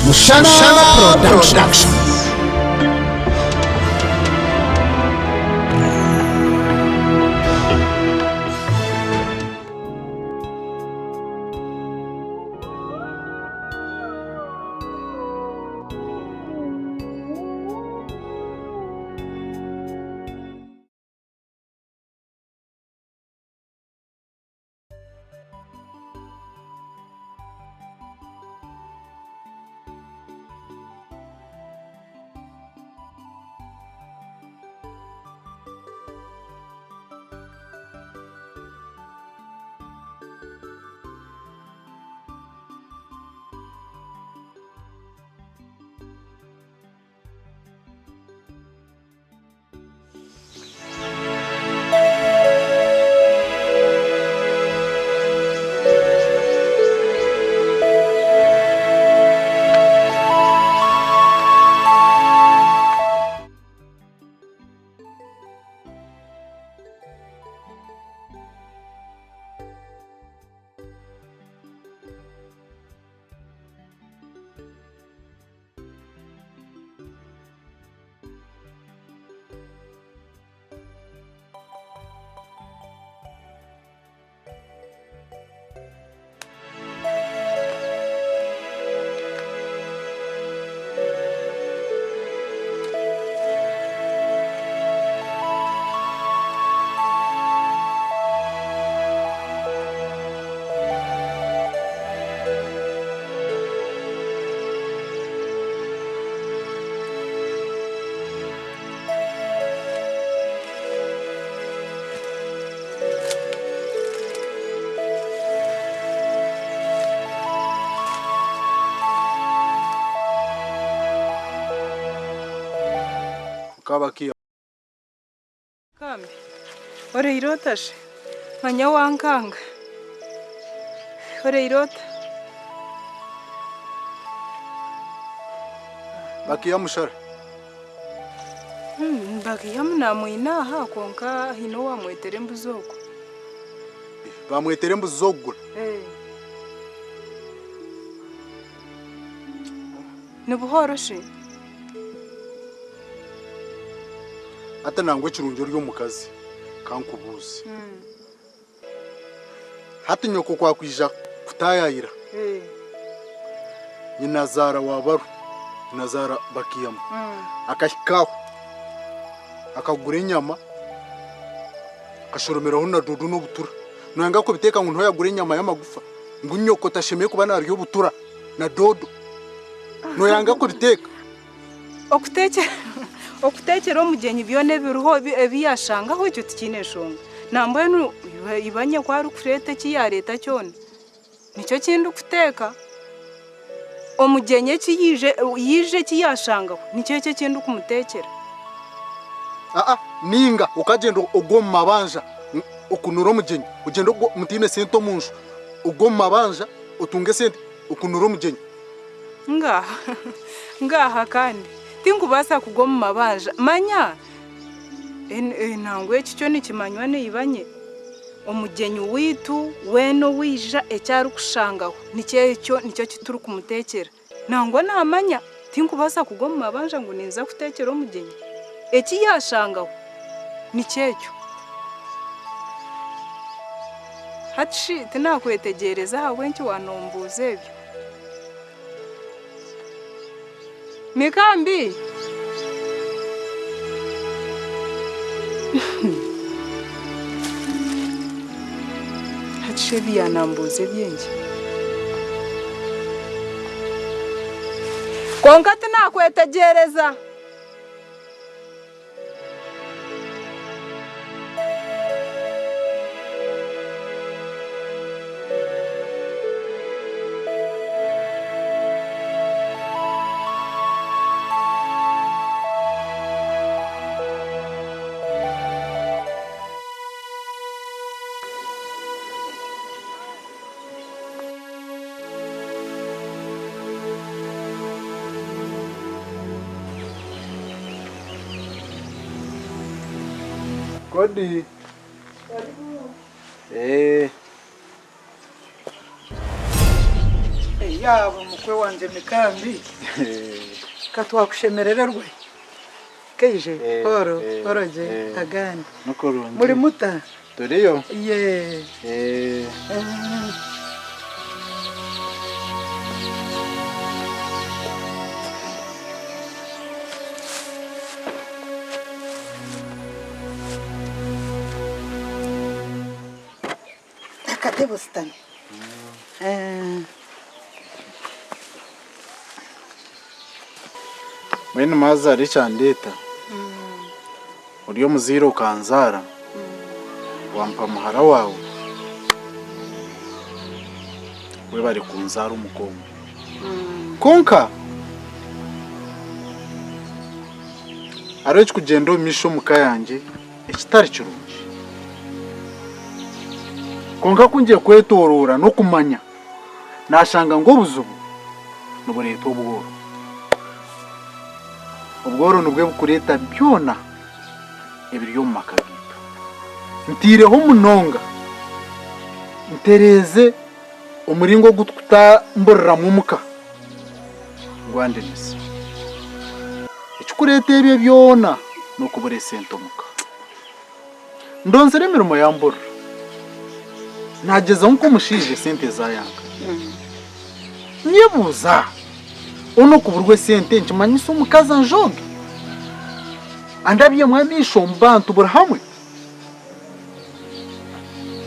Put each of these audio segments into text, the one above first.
Mushana Production. Kabakia Kambi, ore irotashe, manya wankanga. Ore irota. bakia mushara Bakia muna muina ha konka hino wa mwetere mbuzoko. bamwetere mbuzogura Nubuhoroshe. ata nangwe kirunjo ryo mukazi kankubuzi hati nyoko kwakwija kutayayira nyinazara wabaru nazara bakiyama akashikaho akagura inyama akashoromeraho na dudu n'ubutura nanga ko biteka ngo ntoyagura inyama y'amagufa ngo nyoko tashemeye kuba naryo butura na dodo no yanga ko biteka okutekera omugenyi byone biruho ebiyashanga ho icyo tikineshonga nambaye ibanye kwa rukufrete kiya leta cyone nicyo kindu kuteka omugenye yije kiyashanga nicyo cyo kindu kumutekera ninga ukagenda ugoma mabanja ukunura omugenyi ugenda mutine sento munju ugoma mabanja utunge sente ukunura omugenyi ngaha kandi tinkubasa kugoma mabanja manya nangwe cyo nikimanywa nibanye omugenyi witu weno wija ecyari kushangaho nicyo kituru kumutekera nangwa namanya tinkubasa kugoma mabanja ngo ninza kutekera omugenyi eki yashangaho nicyecyo hatshi tinakwetegereza hawe nki wanombuza ebyo Mikambi Hatshe byanambuze byenje Konka tinakwetegereza Kodi. yaba umukwe wanje mikambi katwakushemerererwe keije oro oroje agani muri muta turiyo ye akatebustani mwene mazari chandeta uriyo muziro kanzara wampa muhara wawe we bari kunzara umukombe konka aroje kugenda misho mukayange ekitari kirungi konka kungiye kwetorora no kumanya nashanga ngo buzubu nubureto ubworo nubwe bukureta byona ebiryo mu makagito ntireho munonga ntereze umuringo gutkuta mborera mu muka ngwandenese ikikureta ebyo byona nokubure sento muka ndonzere mirimo yambora nageza nko mushije sente zayanga nyebuza ono kuburwe sente nkimanyisa umukaza njoge andabye mwamisho mbantu buri hamwe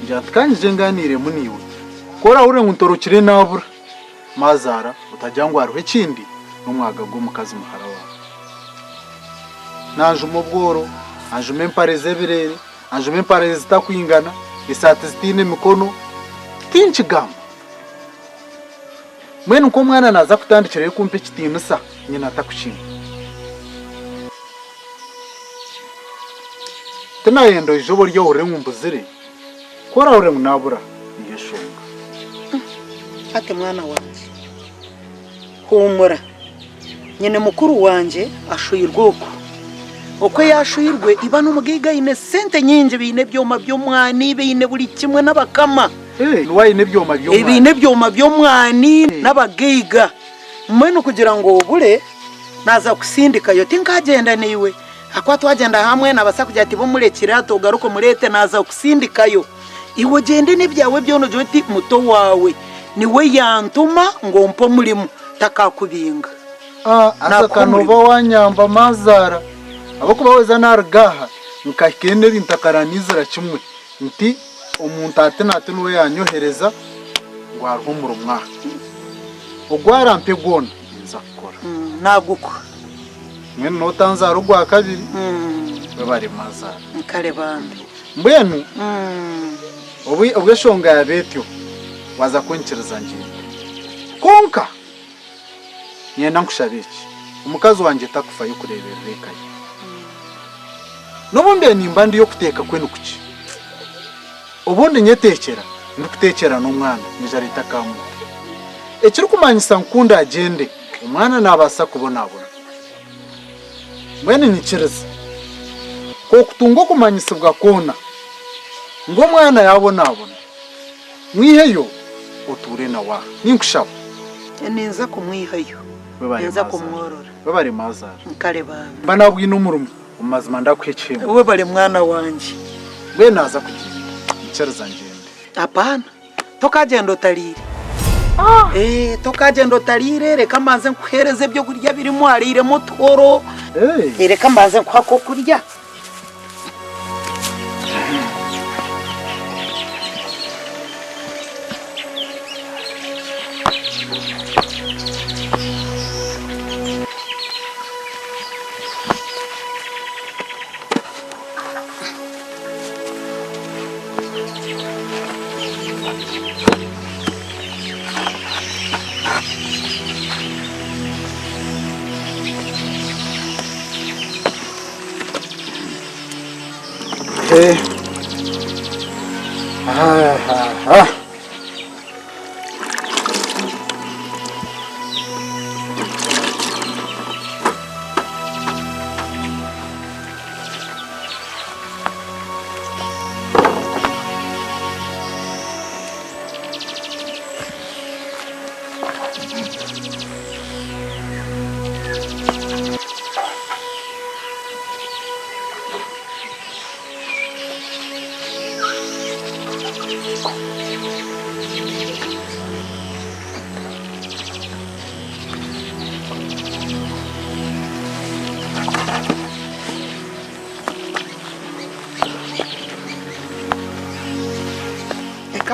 njatkanije nganire muniwe kora ure ntorokire nabura mazara utajyangwa aruhe kindi n'umwaga ngo mukazi muhara wawe nanje umubworo anje mempareze birere anje mempareze takwingana isate zitine mikono tinchi gamba mwene uko mwana naza kutandikira kumpe kitinisa nyina atakushinga tena yendo ijobo ryo ure ngumbuzire kora ure ngunabura ngeshonga ate mwana wanje humura nyene mukuru wanje ashuyirwe uko yashuyirwe iba n'umugiga ine sente nyinje bine byoma byo mwani bine buri kimwe n'abakama nuwayine byoma byo mwani ibine byoma byo mwani n'abagiga mwene kugira ngo ubure naza kusindika yo tinkagenda niwe akwa twagenda hamwe nabasa kujya ati bo murekira togaruko murete naza kusindikayo iwo gende n'ibyawe byono joti muto wawe niwe yantuma ngo mpo murimo takakubinga asakanoba wanyamba mazara abakuba weza nargaha nkakende bintakaranizira kimwe nti umuntu atenate nuwe yanyohereza ngo arhumura umwaka ugwarampe gona nza gukora naguko mwene notanza rugwa kabiri bari mazara nkale bambe mbwenu ubwe shonga ya betyo waza kwenkiriza ngiye konka nyenda nkushabiki umukazi wanje takufa yukurebereka nobumbe nimba ndi yo kuteka kwenu kuki ubundi nyetekera ndikutekera n'umwana nijarita kamu ekiri kumanyisa nkunda agende umwana nabasa kubona mwene nikiriza ko kutungo kumanyisa bwa kona ngo mwana yabona mwiheyo uture na wa ninkushaba ninza kumwihayo ninza kumworora bari mazara nkale bambe banabwi n'umurumo umazima ndakwekeye we bari mwana wanje we naza kugira nikiriza ngende apana tokagenda utarire tokagenda utarire reka mbanze nkuhereze byo kurya birimo arire mutoro reka mbanze nkwako kurya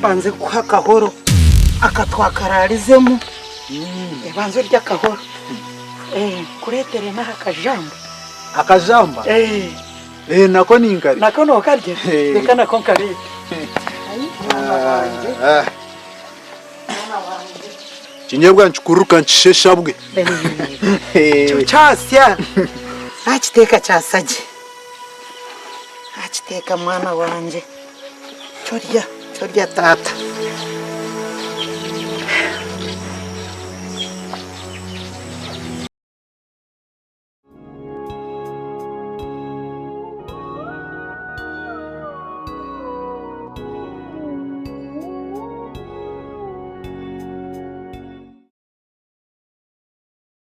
Banze kwa kahoro akatwakararizemo banze urya kahoro kuretere na akajamba nako ni ingari nako no karye reka nako karite kinyebwa ncukuruka nsheshabwe cyo cyasya akiteka cyasaje akiteka mwana wanje chorya tata